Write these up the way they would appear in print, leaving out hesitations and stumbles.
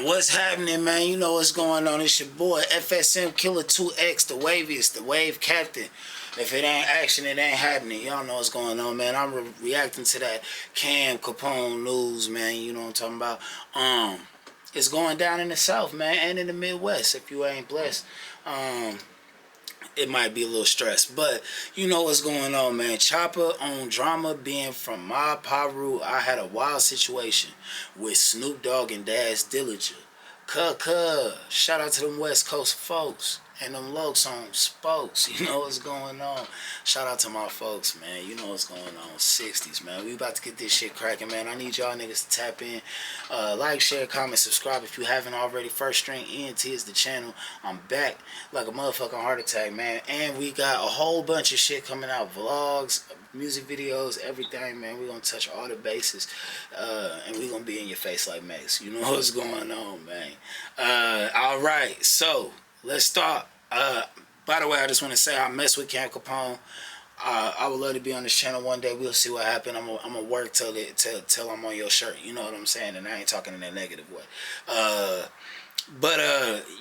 What's happening, man? You know what's going on. It's your boy FSM Killer 2X, the Waviest, the Wave Captain. If it ain't action, it ain't happening. Y'all know what's going on, man. I'm reacting to that Cam Capone news, man. You know what I'm talking about. It's going down in the South, man, and in the Midwest. If you ain't blessed, it might be a little stressed, but you know what's going on, man. Chopper on drama being from MOB Piru. I had a wild situation with Snoop Dogg and Daz Dillinger. Shout out to them West Coast folks and them Lokes on spokes. You know what's going on. Shout out to my folks, man. You know what's going on. 60s, man. We about to get this shit cracking, man. I need y'all niggas to tap in. Like, share, comment, subscribe if you haven't already. First String ENT is the channel. I'm back like a motherfucking heart attack, man. And we got a whole bunch of shit coming out. Vlogs, music videos, everything, man. We're going to touch all the bases. And we're going to be in your face like Max. You know what's going on, man. Alright, so let's start. By the way, I just want to say I mess with Cam Capone. I would love to be on this channel one day. We'll see what happens. I'm gonna work till I'm on your shirt. You know what I'm saying? And I ain't talking in a negative way.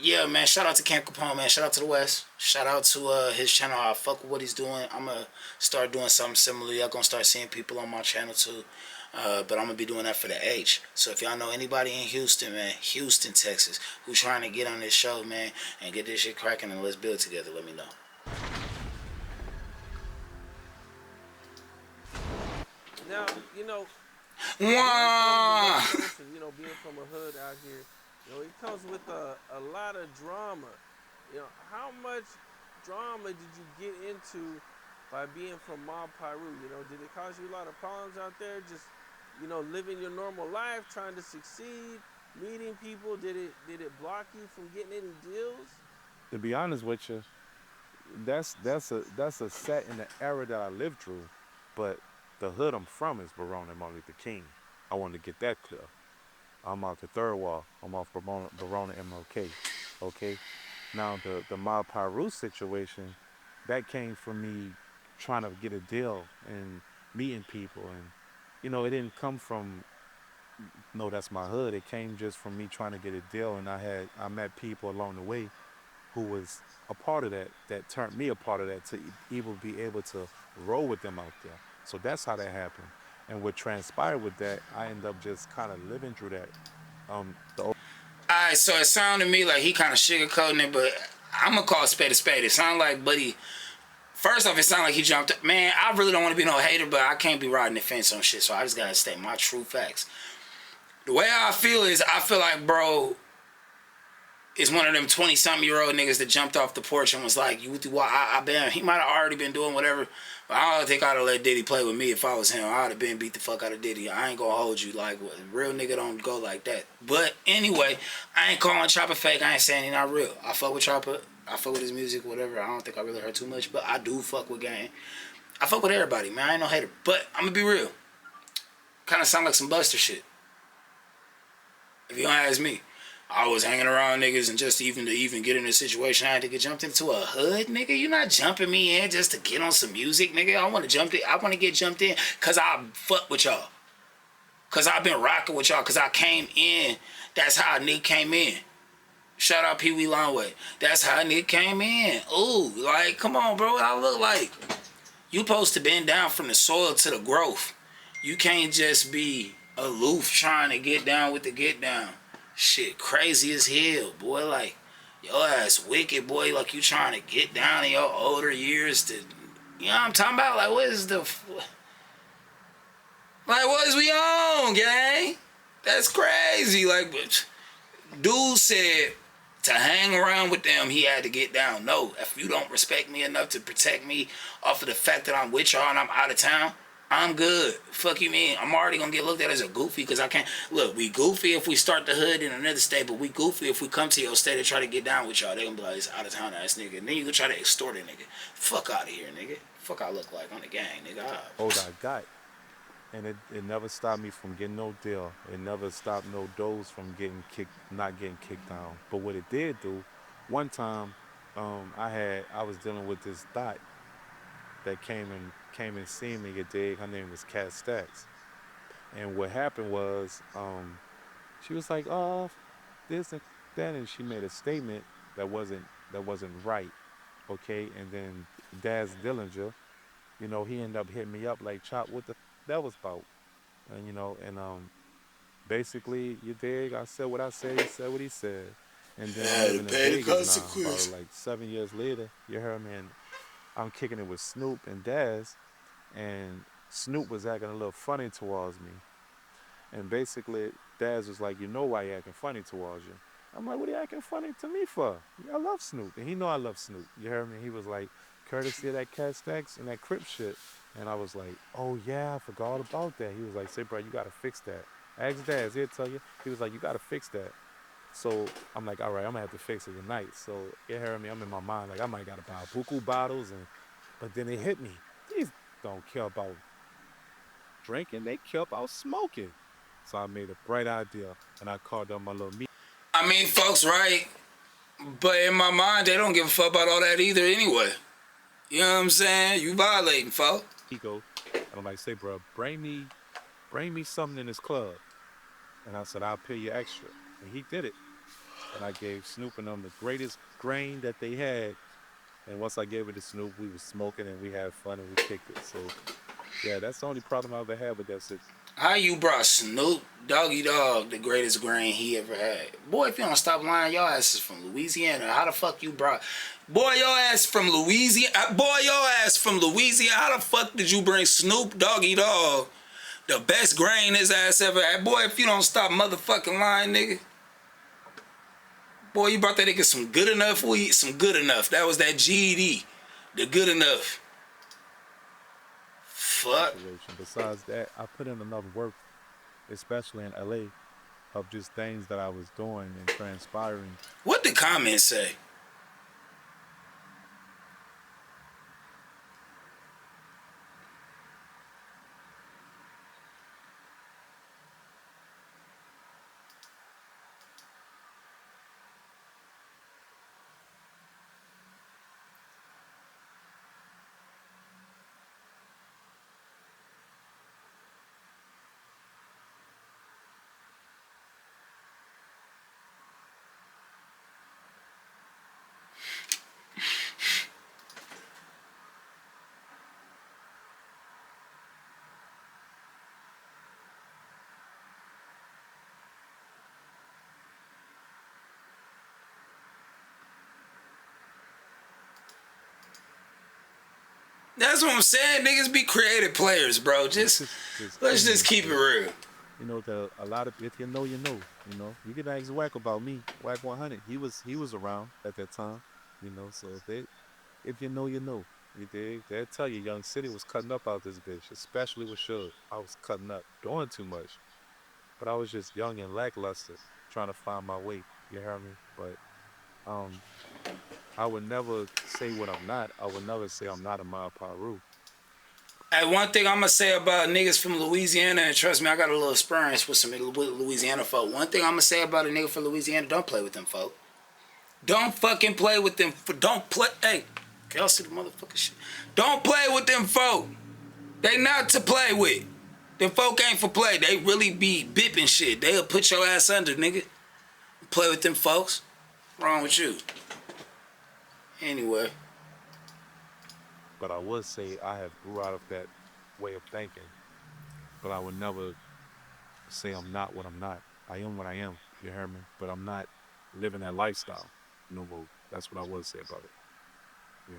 Yeah, man. Shout out to Cam Capone, man. Shout out to the West. Shout out to his channel. I fuck with what he's doing. I'm gonna start doing something similar. Y'all gonna start seeing people on my channel too. But I'm gonna be doing that for the H. So if y'all know anybody in Houston, man, Houston, Texas, who's trying to get on this show, man, and get this shit cracking and let's build together, let me know. Now, you know, Wah! being from a hood out here, it comes with a lot of drama. How much drama did you get into by being from MOB Piru? Did it cause you a lot of problems out there? Just, living your normal life, trying to succeed, meeting people. Did it block you from getting any deals? To be honest with you, that's a set in the era that I lived through, but the hood I'm from is Verona and Martin Luther King. I wanted to get that clear. I'm out the third wall. I'm off Verona MLK. Okay. Now the MOB Piru situation, that came from me trying to get a deal and meeting people, and it didn't come from no, that's my hood. It came just from me trying to get a deal, and I met people along the way who was a part of that turned me a part of that to even be able to roll with them out there. So that's how that happened. And what transpired with that, I ended up just kind of living through that. Alright, so it sounded to me like he kind of sugarcoating it, but I'm gonna call a spade a spade. It sounded like Buddy. First off, it sounded like he jumped up. Man, I really don't want to be no hater, but I can't be riding the fence on shit, so I just gotta state my true facts. The way I feel is, I feel like, bro, is one of them 20-something-year-old niggas that jumped off the porch and was like, he might have already been doing whatever, but I don't think I'd have let Diddy play with me if I was him. I'd have been beat the fuck out of Diddy. I ain't gonna hold you. Like, real nigga don't go like that. But anyway, I ain't calling Chopper fake. I ain't saying he not real. I fuck with Chopper. I fuck with his music, whatever. I don't think I really heard too much, but I do fuck with Gang. I fuck with everybody, man. I ain't no hater. But I'm gonna be real. Kind of sound like some Buster shit, if you don't ask me. I was hanging around niggas and just to even get in a situation, I had to get jumped into a hood, nigga. You not jumping me in just to get on some music, nigga. I want to get jumped in because I fuck with y'all. Because I've been rocking with y'all. Because I came in. That's how Nick came in. Shout out Pee Wee Longway. That's how Nick came in. Ooh, like, come on, bro. What I look like? You supposed to bend down from the soil to the growth. You can't just be aloof trying to get down with the get down. Shit crazy as hell, boy. Like, your ass wicked, boy. Like, you trying to get down in your older years to, you know what I'm talking about? Like, what is we on, gang? That's crazy. Like, dude said to hang around with them, he had to get down. No, if you don't respect me enough to protect me off of the fact that I'm with y'all and I'm out of town, I'm good. Fuck you mean? I'm already gonna get looked at as a goofy because I can't. Look, we goofy if we start the hood in another state, but we goofy if we come to your state and try to get down with y'all. They gonna be like, it's out of town ass nigga. And then you can try to extort a nigga. Fuck out of here, nigga. Fuck I look like on the gang, nigga. I got. And it never stopped me from getting no deal. It never stopped no doors from not getting kicked down. But what it did do, one time, I was dealing with this thought that came and seen me. You dig? Her name was Cat Stacks. And what happened was, She was like, this and that, and she made a statement that wasn't right. Okay, and then Daz Dillinger, he ended up hitting me up like, Chop, what the that was about? And basically, you dig? I said what I said. He said what he said. And then I'm Had to living in pay the Vegas now. About consequence. like 7 years later, you heard me, and I'm kicking it with Snoop and Daz, and Snoop was acting a little funny towards me. And basically, Daz was like, you know why he acting funny towards you? I'm like, what are you acting funny to me for? I love Snoop, and he know I love Snoop. You heard me? He was like, courtesy of that Cat Stacks and that Crip shit. And I was like, oh yeah, I forgot all about that. He was like, say, bro, you gotta fix that. Ask Daz, he'll tell you. He was like, you gotta fix that. So I'm like, all right, I'm gonna have to fix it tonight. So you heard me? I'm in my mind like I might gotta buy buku bottles, but then it hit me. These don't care about drinking; they care about smoking. So I made a bright idea, and I called up my little I mean, folks, right? But in my mind, they don't give a fuck about all that either anyway. You know what I'm saying? You violating, folks. amigo, and I'm like, say, bro, bring me something in this club. And I said, I'll pay you extra. And he did it. And I gave Snoop and them the greatest grain that they had. And once I gave it to Snoop, we was smoking and we had fun and we kicked it. So yeah, that's the only problem I ever had with that shit. How you brought Snoop Doggy Dogg the greatest grain he ever had? Boy, if you don't stop lying, your ass is from Louisiana. How the fuck you brought... Boy, your ass from Louisiana. Boy, your ass from Louisiana. How the fuck did you bring Snoop Doggy Dogg the best grain his ass ever had? Boy, if you don't stop motherfucking lying, nigga. Boy, you brought that nigga some good enough weed. Some good enough. That was that GED. The good enough. Fuck. Situation. Besides that, I put in enough work, especially in LA, of just things that I was doing and transpiring. What the comments say? That's what I'm saying. Niggas be creative players, bro. Let's just keep it real. A lot of, if you know, you know. You can ask Wack about me, Wack 100. He was around at that time. So if you know, you know. You dig? They'll tell you, Young City was cutting up out this bitch, especially with Suge. I was cutting up, doing too much. But I was just young and lackluster, trying to find my way. You hear me? But um, I would never say what I'm not. I would never say I'm not a MOB Piru. Hey, one thing I'm gonna say about niggas from Louisiana, and trust me, I got a little experience with some Louisiana folk. One thing I'm gonna say about a nigga from Louisiana, don't play with them folk. Don't fucking play with them. Don't play. Hey, y'all see the motherfucking shit. Don't play with them folk. They not to play with. Them folk ain't for play. They really be bipping shit. They'll put your ass under, nigga. Play with them folks. Wrong with you? Anyway. But I would say I have grew out of that way of thinking. But I would never say I'm not what I'm not. I am what I am. You hear me? But I'm not living that lifestyle. No more. That's what I would say about it. Yeah.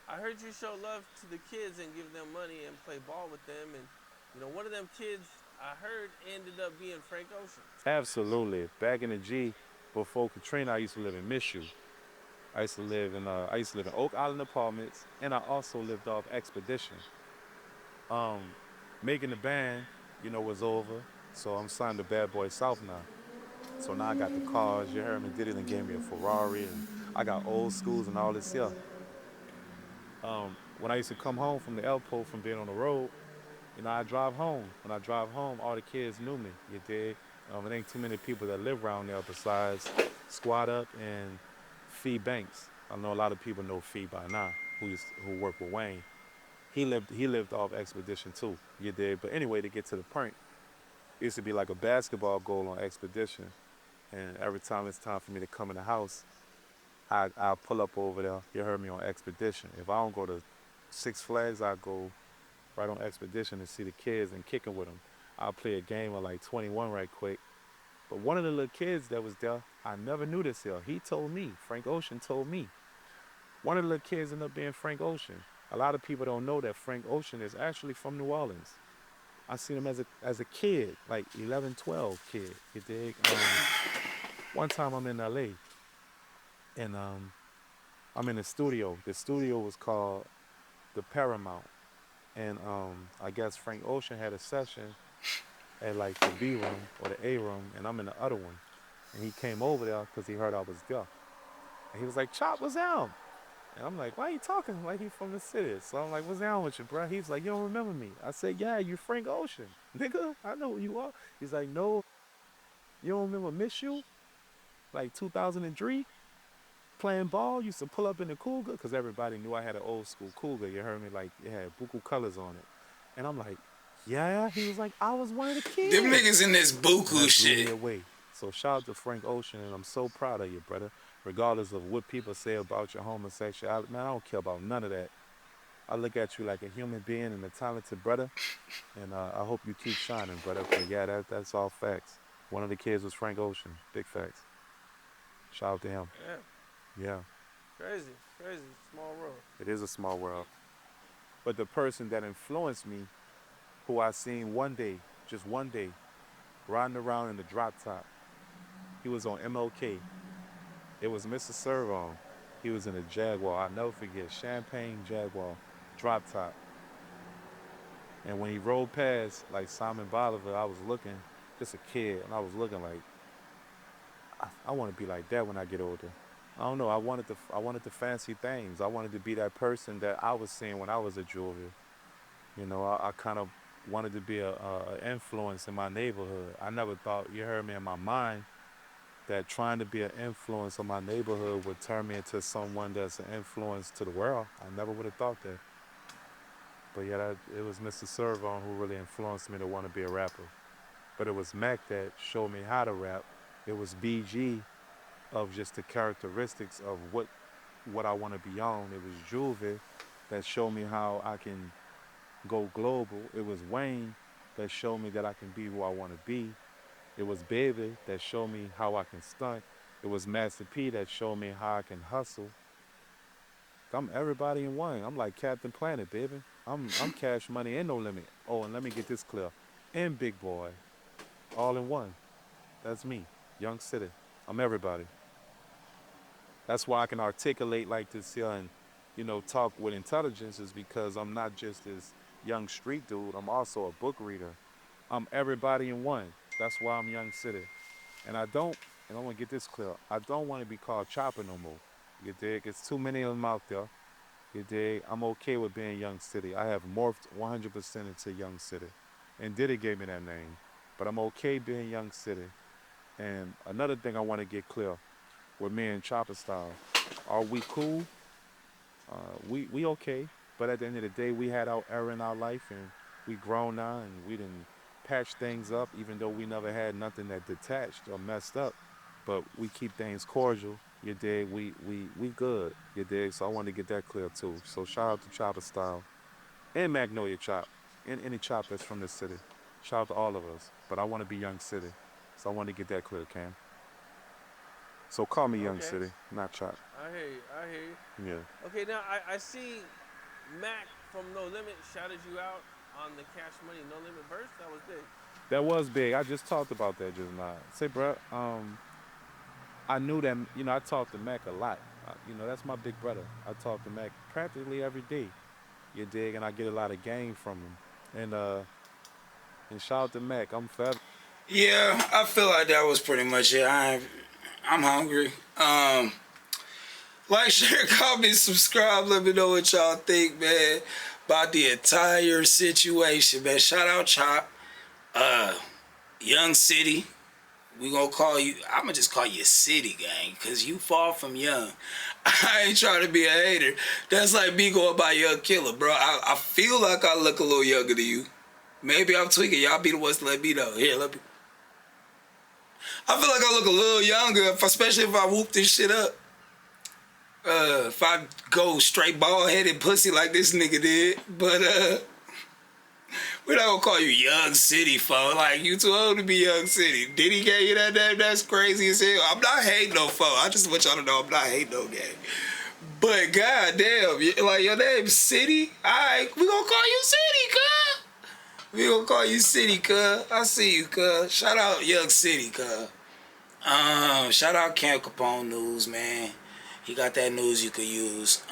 I heard you show love to the kids and give them money and play ball with them. And, one of them kids I heard ended up being Frank Ocean. Absolutely. Back in the G, before Katrina, I used to live in Mizzou. I used to live in Oak Island Apartments, and I also lived off Expedition. Making the band, was over, so I'm signed to Bad Boy South now. So now I got the cars. You heard me? Diddy and gave me a Ferrari, and I got old schools and all this here. When I used to come home from the airport from being on the road, I drive home. When I drive home, all the kids knew me. You dig? It ain't too many people that live around there besides Squad Up and Fee Banks. I know a lot of people know Fee by now, who worked with Wayne. He lived off Expedition too. You dig? But anyway, to get to the point, It used to be like a basketball goal on Expedition. And every time it's time for me to come in the house, I'll pull up over there. You heard me on Expedition. If I don't go to Six Flags, I go right on Expedition to see the kids and kicking with them. I'll play a game of like 21 right quick. But one of the little kids that was there, I never knew this here. He told me, Frank Ocean told me. One of the little kids ended up being Frank Ocean. A lot of people don't know that Frank Ocean is actually from New Orleans. I seen him as a kid, like 11, 12 kid. You dig? One time I'm in LA and I'm in the studio. The studio was called the Paramount. And I guess Frank Ocean had a session at like the B room or the A room, and I'm in the other one. And he came over there because he heard I was there. And he was like, Chop, what's down? And I'm like, why are you talking like he from the city? So I'm like, what's down with you, bro? He's like, you don't remember me. I said, yeah, you Frank Ocean. Nigga, I know who you are. He's like, no, you don't remember Miss You? Like 2003? Playing ball, used to pull up in the Cougar, because everybody knew I had an old school Cougar. You heard me? Like, it had buku colors on it. And I'm like, yeah. He was like, I was one of the kids. Them niggas in this buku shit. Blew me away. So shout out to Frank Ocean, and I'm so proud of you, brother. Regardless of what people say about your homosexuality, man, I don't care about none of that. I look at you like a human being and a talented brother, and I hope you keep shining, brother. But yeah, that's all facts. One of the kids was Frank Ocean. Big facts. Shout out to him. Yeah. Yeah. Crazy. Small world. It is a small world. But the person that influenced me, who I seen one day, just one day, riding around in the drop top, he was on MLK. It was Mr. Servon. He was in a Jaguar. I'll never forget, Champagne Jaguar, drop top. And when he rolled past, like Simon Bolivar, I was looking, just a kid, and I was looking like, I want to be like that when I get older. I don't know. I wanted the fancy things. I wanted to be that person that I was seeing when I was a jewelry. You know, I kind of wanted to be a influence in my neighborhood. I never thought, you heard me, in my mind, that trying to be an influence in my neighborhood would turn me into someone that's an influence to the world. I never would have thought that. But yeah, it was Mr. Servon who really influenced me to want to be a rapper. But it was Mac that showed me how to rap. It was BG of just the characteristics of what I want to be on. It was Juvie that showed me how I can go global. It was Wayne that showed me that I can be who I want to be. It was Baby that showed me how I can stunt. It was Master P that showed me how I can hustle. I'm everybody in one. I'm like Captain Planet, baby. I'm Cash Money and No Limit. Oh, and let me get this clear. And Big Boy. All in one. That's me. Young City. I'm everybody. That's why I can articulate like this here and, you know, talk with intelligence, is because I'm not just this young street dude. I'm also a book reader. I'm everybody in one. That's why I'm Young City. And I want to get this clear, I don't want to be called Chopper no more. You dig? It's too many of them out there. You dig? I'm okay with being Young City. I have morphed 100% into Young City. And Diddy gave me that name. But I'm okay being Young City. And another thing I want to get clear with me and Chopper Style, are we cool? We okay. But at the end of the day, we had our era in our life, and we grown now, and we didn't patch things up, even though we never had nothing that detached or messed up. But we keep things cordial. You dig? We good. You dig? So I want to get that clear too. So shout out to Chopper Style and Magnolia Chop and any chop that's from this city. Shout out to all of us. But I want to be Young City. So I want to get that clear, Cam. So call me Young City, not Chop. I hear you. Yeah. Okay, now I see Mac from No Limit shouted you out on the Cash Money No Limit verse. That was big. That was big. I just talked about that just now. Say, bro, I knew that, you know, I talked to Mac a lot. You know, that's my big brother. I talk to Mac practically every day. You dig? And I get a lot of game from him. And shout out to Mac. I'm forever. Yeah, I feel like that was pretty much it. I'm hungry. Like, share, comment, subscribe. Let me know what y'all think, man, about the entire situation, man. Shout out Chop. Young City. We gonna call you, I'm gonna just call you City Gang, cause you far from young. I ain't trying to be a hater. That's like me going by Young Killer, bro. I feel like I look a little younger than you. Maybe I'm tweaking. Y'all be the ones to let me know. Here, let me. I feel like I look a little younger, especially if I whoop this shit up. If I go straight bald headed pussy like this nigga did, but we're not gonna call you Young City, fo. Like, you too old to be Young City. Did he gave you that name? That's crazy as hell. I'm not hating no fo. I just want y'all to know I'm not hating no game. But goddamn, like your name's City. Alright, we gonna call you City, cuz. We gonna call you City, cuz. I see you, cuz. Shout out Young City, cuz. Shout out Cam Capone News, man. He got that news you could use.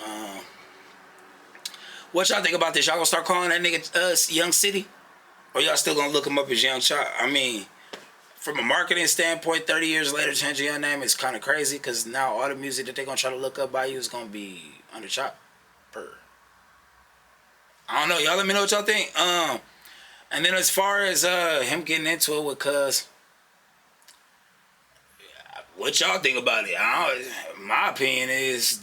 What y'all think about this? Y'all gonna start calling that nigga Young City? Or y'all still gonna look him up as Young Chop? I mean, from a marketing standpoint, 30 years later, changing your name is kind of crazy because now all the music that they're gonna try to look up by you is gonna be under Chop. I don't know. Y'all let me know what y'all think. And then as far as him getting into it with Cuz, what y'all think about it? My opinion is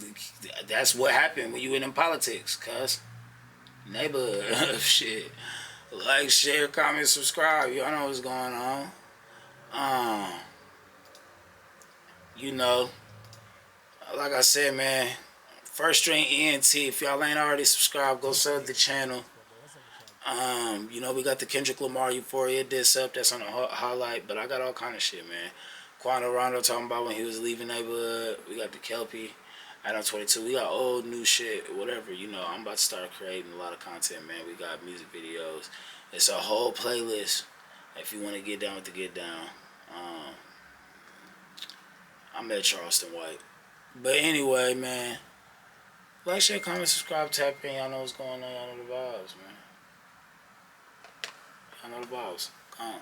that's what happened when you in politics, Cuz. Neighborhood shit. Like, share, comment, subscribe. Y'all know what's going on. You know, like I said, man, First String ENT. If y'all ain't already subscribed, go sub the channel. You know, we got the Kendrick Lamar Euphoria diss up. That's on the highlight. But I got all kind of shit, man. Quando Rondo talking about when he was leaving neighborhood. We got the Kelpie. Adam 22. We got old, new shit, whatever. You know, I'm about to start creating a lot of content, man. We got music videos. It's a whole playlist if you want to get down with the get down. I'm at Charleston White. But anyway, man. Like, share, comment, subscribe, tap in. Y'all know what's going on. Y'all know the vibes, man. Y'all know the vibes. Come on.